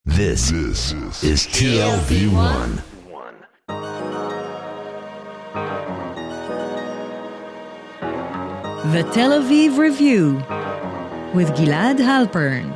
This is TLV1. The Tel Aviv Review with Gilad Halpern.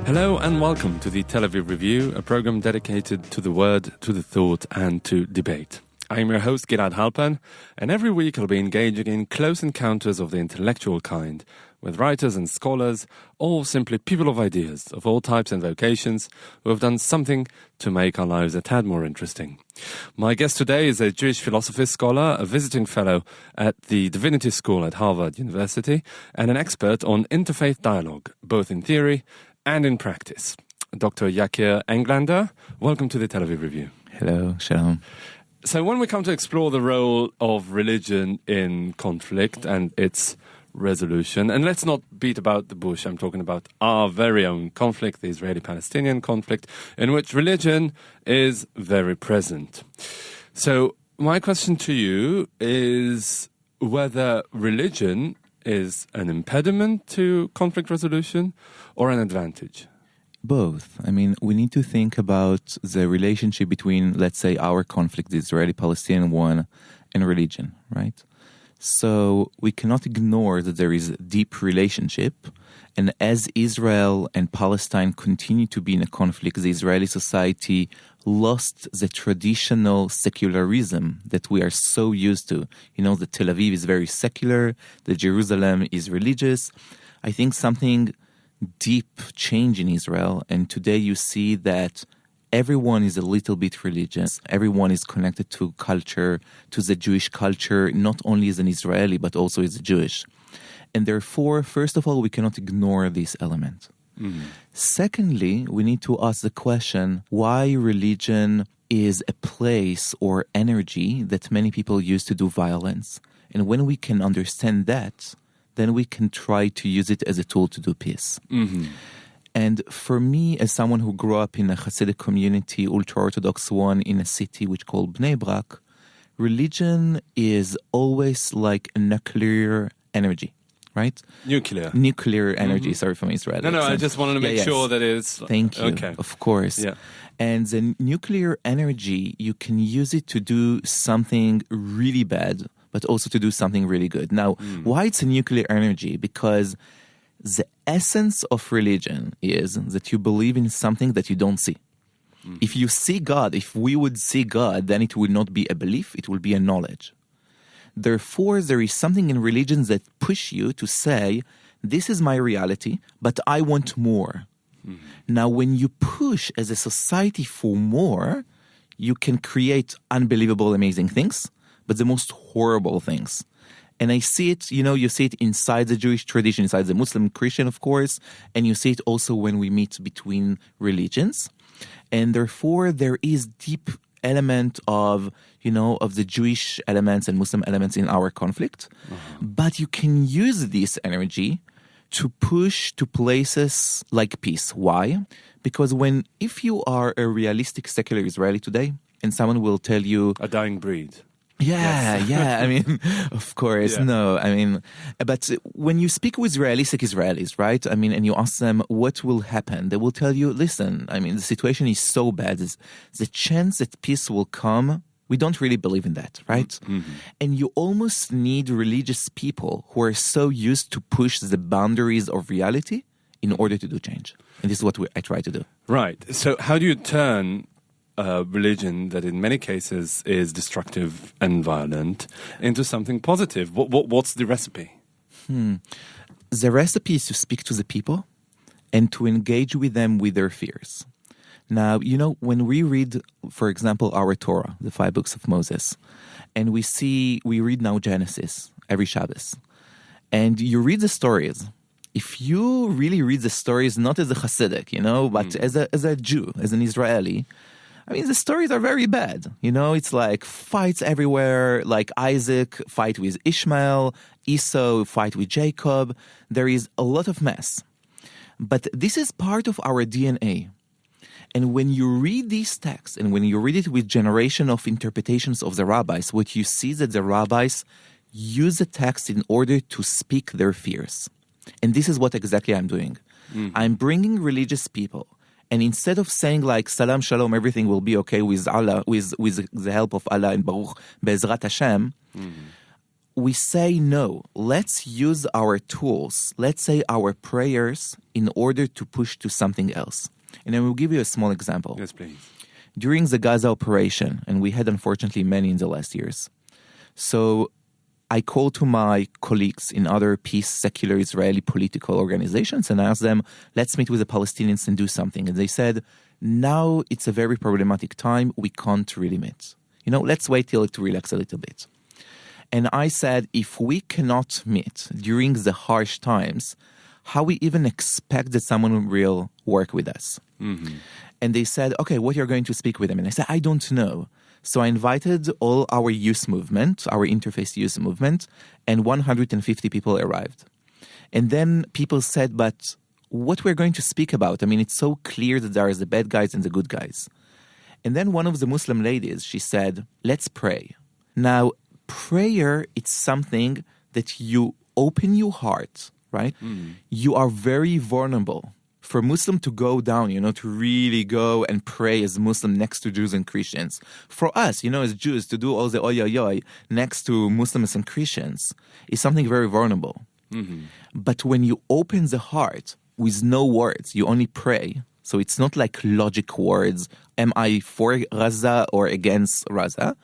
Hello and welcome to the Tel Aviv Review, a program dedicated to the word, to the thought and to debate. I'm your host Gilad Halpern, and every week I'll be engaging in close encounters of the intellectual kind with writers and scholars, or simply people of ideas of all types and vocations who have done something to make our lives a tad more interesting. My guest today is a Jewish philosophy scholar, a visiting fellow at the Divinity School at Harvard University, and an expert on interfaith dialogue, both in theory and in practice. Dr. Yakir Englander, welcome to the Tel Aviv Review. Hello, shalom. So when we come to explore the role of religion in conflict and its resolution, and let's not beat about the bush, I'm talking about our very own conflict, the Israeli-Palestinian conflict, in which religion is very present. So my question to you is whether religion is an impediment to conflict resolution or an advantage? Both. I mean, we need to think about the relationship between, let's say, our conflict, the Israeli-Palestinian one, and religion, right? So we cannot ignore that there is a deep relationship. And as Israel and Palestine continue to be in a conflict, the Israeli society lost the traditional secularism that we are so used to. You know, the Tel Aviv is very secular, the Jerusalem is religious. I think something deep change in Israel, and today you see that everyone is a little bit religious. Everyone is connected to culture, to the Jewish culture, not only as an Israeli, but also as a Jewish. And therefore, first of all, we cannot ignore this element. Secondly, we need to ask the question, why religion is a place or energy that many people use to do violence. And when we can understand that, then we can try to use it as a tool to do peace. And for me, as someone who grew up in a Hasidic community, ultra-Orthodox one, in a city which called Bnei Brak, religion is always like a nuclear energy, right? Nuclear energy, sorry for my Israeli accent. I just wanted to make sure that it's... Thank you, okay. Of course. Yeah. And the nuclear energy, you can use it to do something really bad, but also to do something really good. Now, why it's a nuclear energy? Because the essence of religion is that you believe in something that you don't see. If you see God, if we would see God, then it would not be a belief, it will be a knowledge. Therefore, there is something in religions that push you to say, this is my reality, but I want more. Now, when you push as a society for more, you can create unbelievable, amazing things, but the most horrible things. And I see it, you see it inside the Jewish tradition, inside the Muslim, Christian, of course, and you see it also when we meet between religions. And therefore, there is deep element of, of the Jewish elements and Muslim elements in our conflict. But you can use this energy to push to places like peace. Why? Because if you are a realistic secular Israeli today, and someone will tell you... A dying breed. Yeah, I mean, of course, no, I mean, but when you speak with realistic Israelis, right, I mean, and you ask them what will happen, they will tell you, listen, I mean, the situation is so bad, the chance that peace will come, we don't really believe in that, right? And you almost need religious people who are so used to push the boundaries of reality in order to do change. And this is what I try to do. Right. So how do you turn religion that in many cases is destructive and violent into something positive? What's the recipe? The recipe is to speak to the people and to engage with them with their fears. Now, when we read, for example, our Torah, the 5 books of Moses, and we read now Genesis every Shabbos, and you read the stories. If you really read the stories not as a Hasidic, but as a Jew, as an Israeli, I mean, the stories are very bad. It's like fights everywhere, like Isaac fight with Ishmael, Esau fight with Jacob. There is a lot of mess. But this is part of our DNA. And when you read these texts, and when you read it with generation of interpretations of the rabbis, what you see is that the rabbis use the text in order to speak their fears. And this is what exactly I'm doing. I'm bringing religious people. And instead of saying like, salam, shalom, everything will be okay with Allah, with the help of Allah and Baruch, Be'ezrat Hashem, we say no. Let's use our tools, let's say our prayers, in order to push to something else. And I will give you a small example. Yes, please. During the Gaza operation, and we had unfortunately many in the last years, so I called to my colleagues in other peace, secular Israeli political organizations and asked them, let's meet with the Palestinians and do something. And they said, now it's a very problematic time. We can't really meet. Let's wait till it relax a little bit. And I said, if we cannot meet during the harsh times, how we even expect that someone will work with us? Mm-hmm. And they said, okay, what you're going to speak with them? And I said, I don't know. So I invited all our youth movement, our interfaith youth movement, and 150 people arrived. And then people said, but what we're going to speak about? I mean, it's so clear that there are the bad guys and the good guys. And then one of the Muslim ladies, she said, let's pray. Now, prayer, it's something that you open your heart, right? You are very vulnerable. For Muslim to go down, to really go and pray as Muslim next to Jews and Christians. For us, as Jews, to do all the oy oy oy next to Muslims and Christians is something very vulnerable. Mm-hmm. But when you open the heart with no words, you only pray. So it's not like logic words. Am I for Gaza or against Gaza?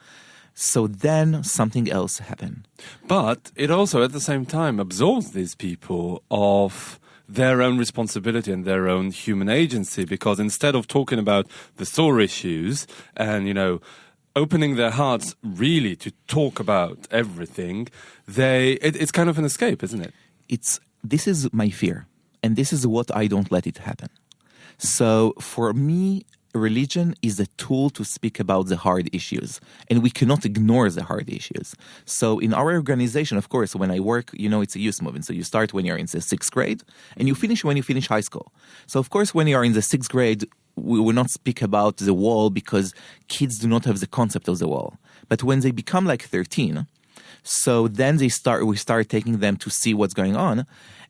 So then something else happened. But it also, at the same time, absolves these people of their own responsibility and their own human agency, because instead of talking about the sore issues and, opening their hearts really to talk about everything, it's kind of an escape, isn't it? This is my fear, and this is what I don't let it happen. So for me, religion is a tool to speak about the hard issues, and we cannot ignore the hard issues. So in our organization, of course, when I work, it's a youth movement. So you start when you're in the 6th grade, and you finish when you finish high school. So of course, when you are in the 6th grade, we will not speak about the wall because kids do not have the concept of the wall. But when they become like 13, so then we start taking them to see what's going on,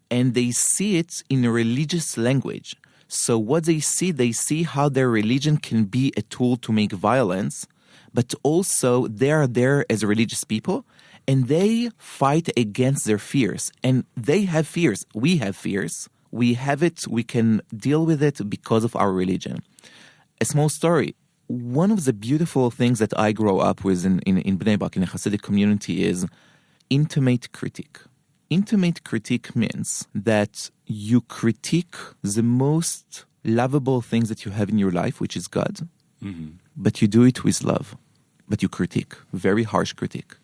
and they see it in a religious language. So what they see how their religion can be a tool to make violence, but also they are there as religious people, and they fight against their fears. And they have fears. We have fears. We have it. We can deal with it because of our religion. A small story. One of the beautiful things that I grow up with in Bnei Brak, in a Hasidic community, is intimate critique. Intimate critique means that you critique the most lovable things that you have in your life, which is God, but you do it with love. But you critique, very harsh critique.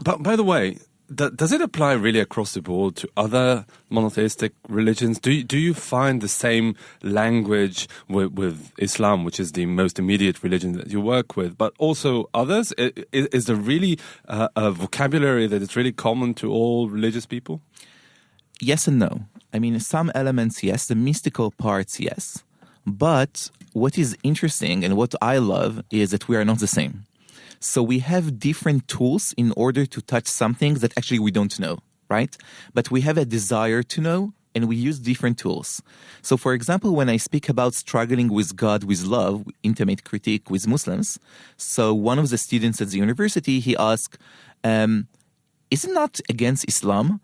But by the way, does it apply really across the board to other monotheistic religions? Do you find the same language with Islam, which is the most immediate religion that you work with, but also others? Is there really a vocabulary that is really common to all religious people? Yes and no. I mean, some elements, yes. The mystical parts, yes. But what is interesting and what I love is that we are not the same. So we have different tools in order to touch something that actually we don't know, right? But we have a desire to know, and we use different tools. So for example, when I speak about struggling with God with love, intimate critique with Muslims, so one of the students at the university, he asked, is it not against Islam?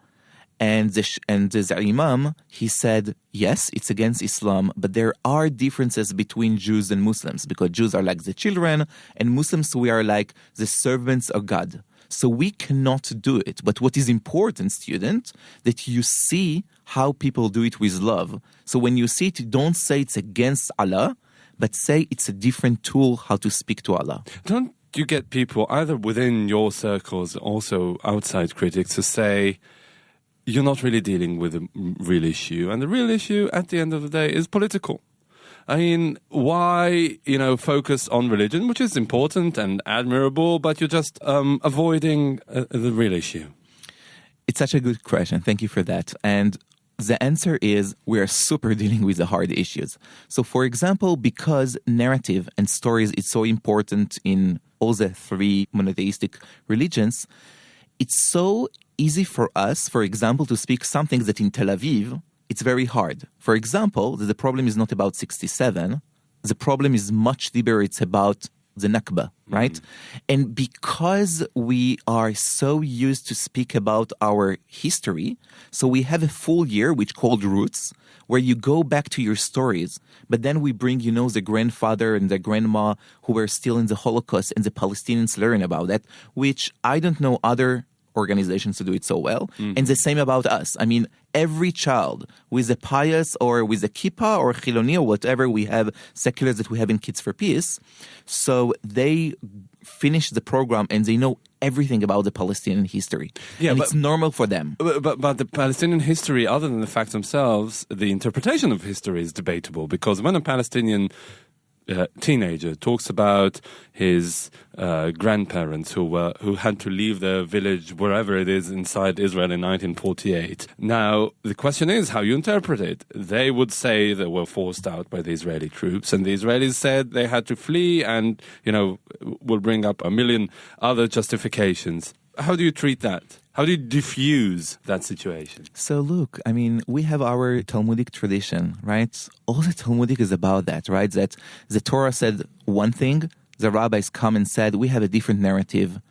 And the Imam, he said, yes, it's against Islam, but there are differences between Jews and Muslims, because Jews are like the children, and Muslims, we are like the servants of God. So we cannot do it. But what is important, student, that you see how people do it with love. So when you see it, don't say it's against Allah, but say it's a different tool how to speak to Allah. Don't you get people, either within your circles, also outside critics, to say, you're not really dealing with a real issue. And the real issue, at the end of the day, is political. I mean, why, focus on religion, which is important and admirable, but you're just avoiding the real issue? It's such a good question. Thank you for that. And the answer is we are super dealing with the hard issues. So, for example, because narrative and stories is so important in all the three monotheistic religions, it's so easy for us, for example, to speak something that in Tel Aviv, it's very hard. For example, the problem is not about 67. The problem is much deeper. It's about the Nakba, right? And because we are so used to speak about our history, so we have a full year which called Roots, where you go back to your stories, but then we bring, the grandfather and the grandma who were still in the Holocaust, and the Palestinians learn about that, which I don't know other organizations to do it so well. And the same about us. I mean, every child with a pious or with a kippah or chiloni or whatever we have, seculars that we have in Kids for Peace, so they finish the program and they know everything about the Palestinian history. Yeah, and it's normal for them. But the Palestinian history, other than the facts themselves, the interpretation of history is debatable, because when a Palestinian teenager talks about his grandparents who had to leave their village, wherever it is inside Israel, in 1948. Now, the question is how you interpret it. They would say they were forced out by the Israeli troops, and the Israelis said they had to flee, and, will bring up a million other justifications. How do you treat that? How do you diffuse that situation? So look, I mean, we have our Talmudic tradition, right? All the Talmudic is about that, right? That the Torah said one thing, the rabbis come and said, we have a different narrative.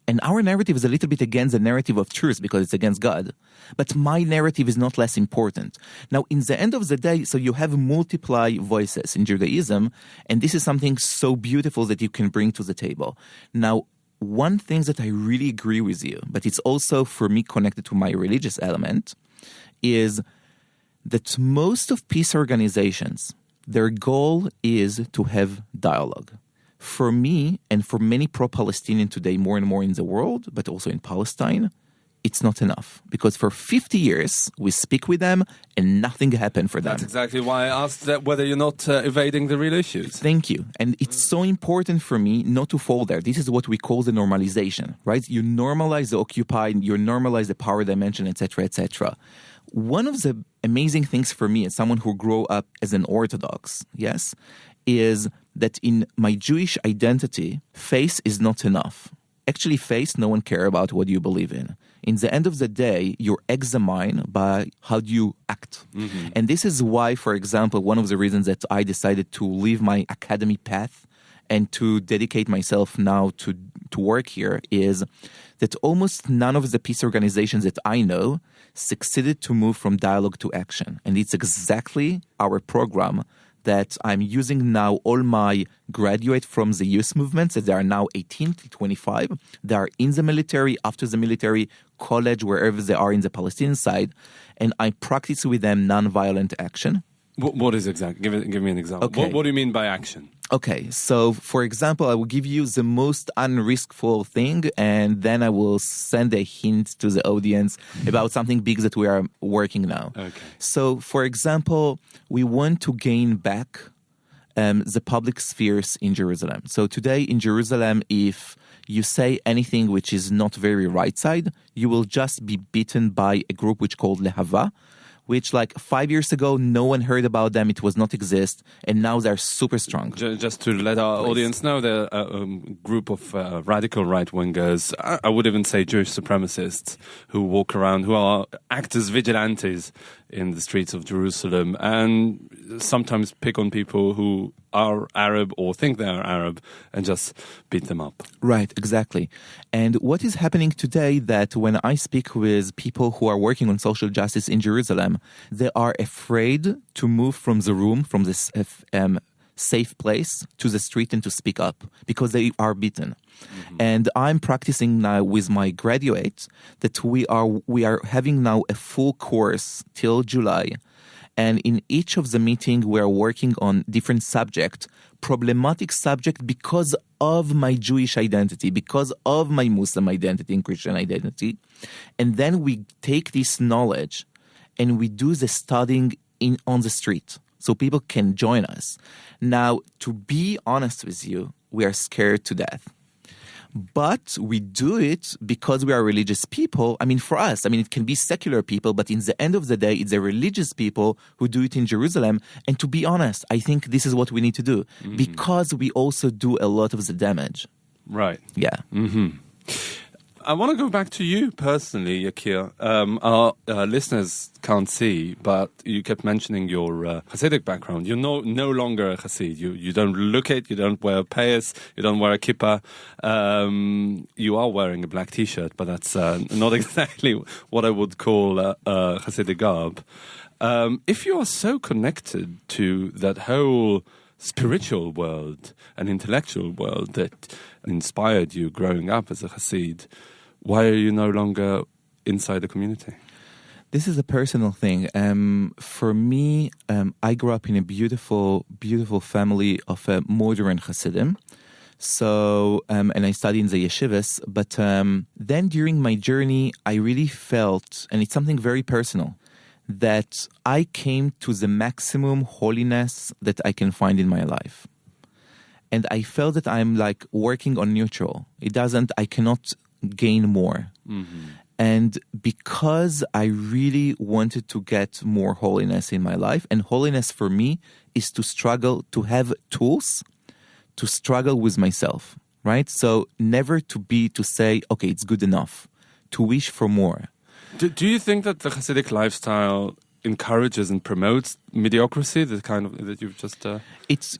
And our narrative is a little bit against the narrative of truth because it's against God. But my narrative is not less important. Now, in the end of the day, so you have multiply voices in Judaism, and this is something so beautiful that you can bring to the table. Now, one thing that I really agree with you, but it's also for me connected to my religious element, is that most of peace organizations, their goal is to have dialogue. For me, and for many pro-Palestinian today, more and more in the world, but also in Palestine, it's not enough. Because for 50 years, we speak with them and nothing happened for them. That's exactly why I asked that whether you're not evading the real issues. Thank you. And it's so important for me not to fall there. This is what we call the normalization, right? You normalize the occupied, you normalize the power dimension, etc., etc. One of the amazing things for me as someone who grew up as an Orthodox, yes, is that in my Jewish identity, faith is not enough. Actually, faith, no one cares about what you believe in. In the end of the day, you're examined by how do you act. And this is why, for example, one of the reasons that I decided to leave my academy path and to dedicate myself now to work here is that almost none of the peace organizations that I know succeeded to move from dialogue to action. And it's exactly our program that I'm using now. All my graduates from the youth movements, that they are now 18 to 25, they are in the military, after the military, college, wherever they are in the Palestinian side, and I practice with them nonviolent action. What is exactly? Give me an example. Okay. What do you mean by action? Okay, so for example, I will give you the most unriskful thing, and then I will send a hint to the audience about something big that we are working now. Okay. So, for example, we want to gain back the public spheres in Jerusalem. So today in Jerusalem, if you say anything which is not very right side, you will just be beaten by a group which called Lehava, which like 5 years ago, no one heard about them. It was not exist. And now they're super strong. Just to let our audience know, they're a group of radical right-wingers. I would even say Jewish supremacists who walk around, who act as vigilantes in the streets of Jerusalem and sometimes pick on people who are Arab or think they are Arab and just beat them up. Right, exactly. And what is happening today that when I speak with people who are working on social justice in Jerusalem, they are afraid to move from the room, from this safe place to the street and to speak up because they are beaten. And I'm practicing now with my graduates that we are having now a full course till July. And in each of the meetings, we are working on different subject, problematic subject because of my Jewish identity, because of my Muslim identity and Christian identity. And then we take this knowledge and we do the studying on the street so people can join us. Now, to be honest with you, we are scared to death. But we do it because we are religious people. I mean, for us, it can be secular people, but in the end of the day, it's the religious people who do it in Jerusalem. And to be honest, I think this is what we need to do because we also do a lot of the damage. Right. Yeah. I want to go back to you personally, Yakir. Our listeners can't see, but you kept mentioning your Hasidic background. You're no longer a Hasid. You don't look it, you don't wear a payas, you don't wear a kippah. You are wearing a black T-shirt, but that's not exactly what I would call a Hasidic garb. If you are so connected to that whole spiritual world and intellectual world that inspired you growing up as a Hasid, why are you no longer inside the community? This is a personal thing. For me, I grew up in a beautiful, beautiful family of modern Hasidim. So, and I studied in the yeshivas. But then during my journey, I really felt, and it's something very personal, that I came to the maximum holiness that I can find in my life. And I felt that I'm like working on neutral. I cannot gain more. Mm-hmm. And because I really wanted to get more holiness in my life, and holiness for me is to struggle, to have tools, to struggle with myself, right? So never to say, okay, it's good enough, to wish for more. Do you think that the Hasidic lifestyle encourages and promotes mediocrity, the kind of that you've just... It's,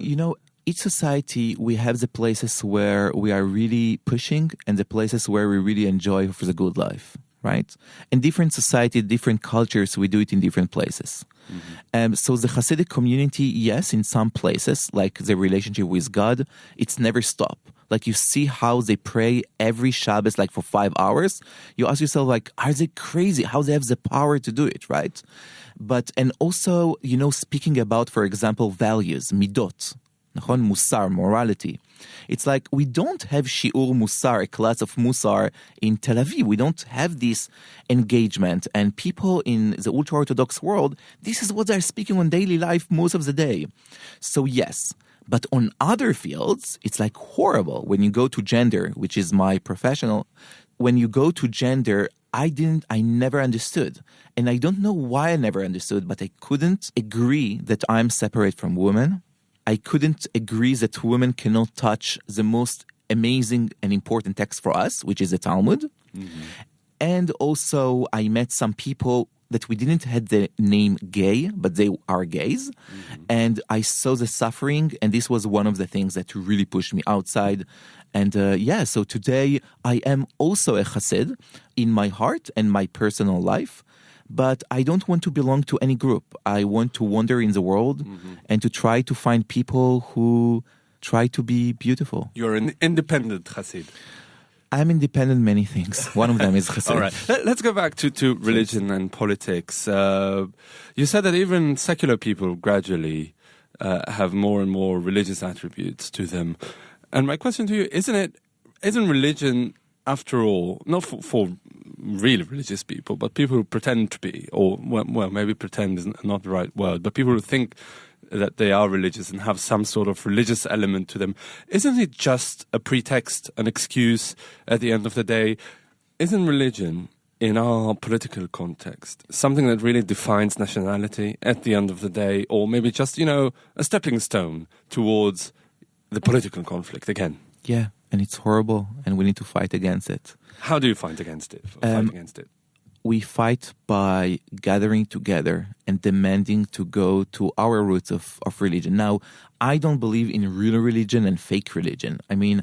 each society, we have the places where we are really pushing and the places where we really enjoy for the good life, right? In different society, different cultures, we do it in different places. Mm-hmm. So the Hasidic community, yes, in some places, like the relationship with God, it's never stopped. Like you see how they pray every Shabbos, like for 5 hours. You ask yourself, like, are they crazy? How they have the power to do it, right? But, and also, speaking about, for example, values, midot, musar, morality. It's like we don't have shiur musar, a class of musar in Tel Aviv. We don't have this engagement. And people in the ultra-Orthodox world, this is what they're speaking on daily life most of the day. So yes, but on other fields, it's like horrible. When you go to gender, which is my professional, when you go to gender, I never understood. And I don't know why I never understood, but I couldn't agree that I'm separate from women. I couldn't agree that women cannot touch the most amazing and important text for us, which is the Talmud. Mm-hmm. And also, I met some people that we didn't have the name gay, but they are gays. Mm-hmm. And I saw the suffering, and this was one of the things that really pushed me outside. And so today I am also a Hasid in my heart and my personal life. But I don't want to belong to any group. I want to wander in the world and to try to find people who try to be beautiful. You're an independent Hasid. I'm independent in many things. One of them is Hasid. All right. Let's go back to religion and politics. You said that even secular people gradually have more and more religious attributes to them. And my question to you, isn't religion, after all, not for really religious people, but people who pretend to be, or well, maybe pretend is not the right word, but people who think that they are religious and have some sort of religious element to them, isn't it just a pretext, an excuse at the end of the day? Isn't religion, in our political context, something that really defines nationality at the end of the day, or maybe just, a stepping stone towards the political conflict again? Yeah, and it's horrible, and we need to fight against it. How do you fight against it? We fight by gathering together and demanding to go to our roots of religion. Now, I don't believe in real religion and fake religion. I mean,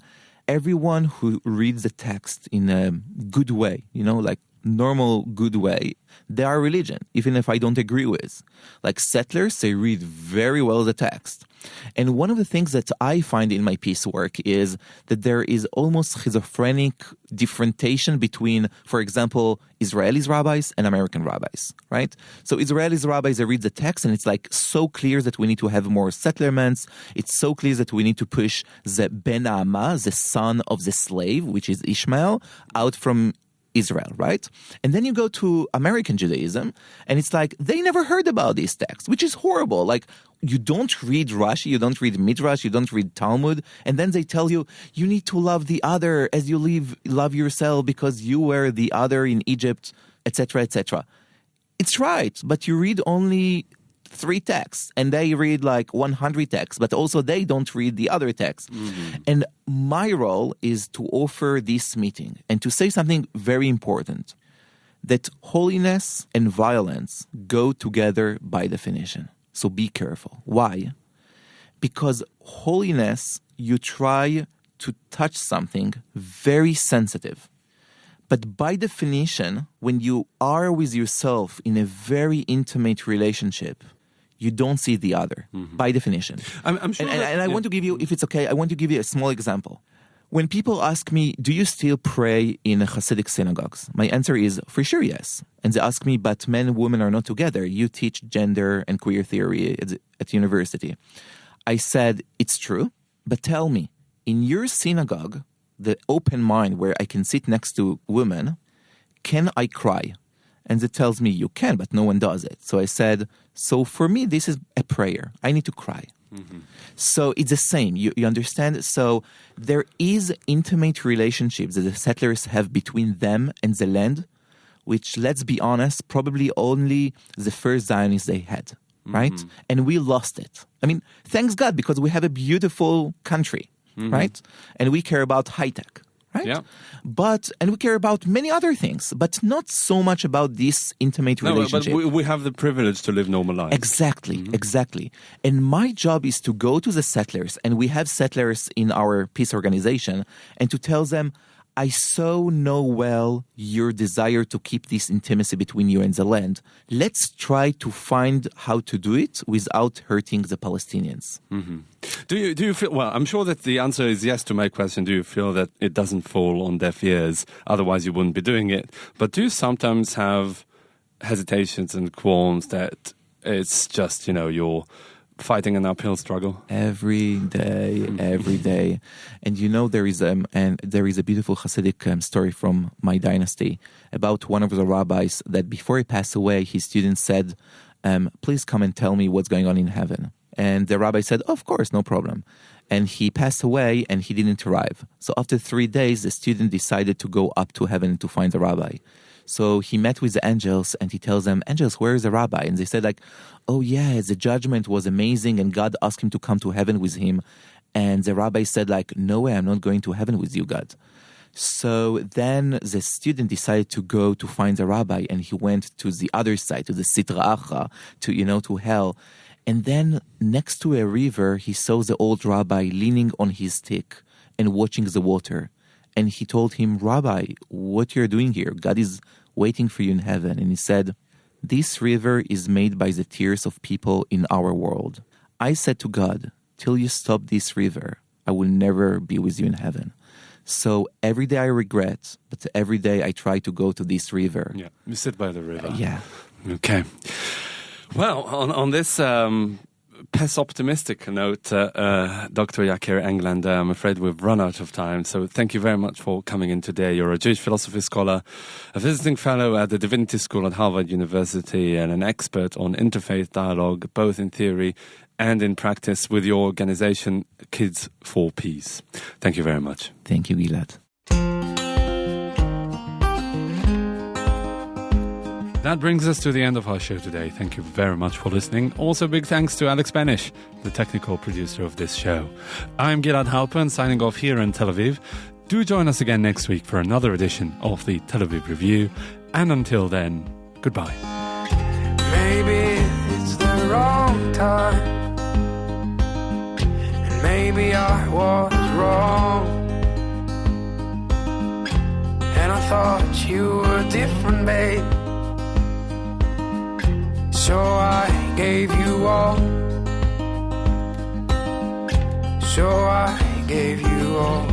everyone who reads the text in a good way, like normal good way, they are religion, even if I don't agree with. Like settlers, they read very well the text. And one of the things that I find in my piecework is that there is almost schizophrenic differentiation between, for example, Israeli rabbis and American rabbis, right? So Israeli rabbis, they read the text and it's like so clear that we need to have more settlements. It's so clear that we need to push the Ben Amma, the son of the slave, which is Ishmael, out from Israel, right? And then you go to American Judaism, and it's like they never heard about these texts, which is horrible. Like, you don't read Rashi, you don't read Midrash, you don't read Talmud, and then they tell you, you need to love the other as you love yourself because you were the other in Egypt, etc., etc. It's right, but you read only 3 texts and they read like 100 texts, but also they don't read the other texts. And my role is to offer this meeting and to say something very important, that holiness and violence go together by definition. So be careful. Why? Because holiness, you try to touch something very sensitive. But by definition, when you are with yourself in a very intimate relationship, you don't see the other, by definition. I'm sure and I want to give you, if it's okay, I want to give you a small example. When people ask me, do you still pray in Hasidic synagogues? My answer is, for sure, yes. And they ask me, but men and women are not together. You teach gender and queer theory at university. I said, it's true, but tell me, in your synagogue, the open mind where I can sit next to women, can I cry? And it tells me you can, but no one does it. So I said, so for me, this is a prayer. I need to cry. So it's the same. You understand? So there is intimate relationships that the settlers have between them and the land, which, let's be honest, probably only the first Zionists they had, right? And we lost it. I mean, thanks God, because we have a beautiful country. Right? And we care about high tech, right? Yeah. And we care about many other things, but not so much about this intimate relationship. But we have the privilege to live normal lives. Exactly. And my job is to go to the settlers, and we have settlers in our peace organization, and to tell them, I so know well your desire to keep this intimacy between you and the land. Let's try to find how to do it without hurting the Palestinians. Do you feel, well, I'm sure that the answer is yes to my question. Do you feel that it doesn't fall on deaf ears? Otherwise you wouldn't be doing it. But do you sometimes have hesitations and qualms that it's just, you're fighting an uphill struggle? Every day. And there is a beautiful Hasidic story from my dynasty about one of the rabbis that before he passed away, his students said, please come and tell me what's going on in heaven. And the rabbi said, of course, no problem. And he passed away and he didn't arrive. So after 3 days, the student decided to go up to heaven to find the rabbi. So he met with the angels and he tells them, angels, where is the rabbi? And they said oh yeah, the judgment was amazing and God asked him to come to heaven with him. And the rabbi said no way, I'm not going to heaven with you, God. So then the student decided to go to find the rabbi and he went to the other side, to the Sitra Achra, to hell. And then next to a river, he saw the old rabbi leaning on his stick and watching the water. And he told him, Rabbi, what you're doing here? God is waiting for you in heaven. And he said, this river is made by the tears of people in our world. I said to God, till you stop this river, I will never be with you in heaven. So every day I regret, but every day I try to go to this river. Yeah, you sit by the river. Yeah. Okay. Well, on this optimistic note, Dr. Yakir Englander, I'm afraid we've run out of time. So thank you very much for coming in today. You're a Jewish philosophy scholar, a visiting fellow at the Divinity School at Harvard University, and an expert on interfaith dialogue, both in theory and in practice, with your organization, Kids for Peace. Thank you very much. Thank you, Gilad. That brings us to the end of our show today. Thank you very much for listening. Also, big thanks to Alex Benish, the technical producer of this show. I'm Gilad Halpern, signing off here in Tel Aviv. Do join us again next week for another edition of the Tel Aviv Review. And until then, goodbye. Maybe it's the wrong time, and maybe I was wrong, and I thought you were different, babe. So I gave you all. So I gave you all.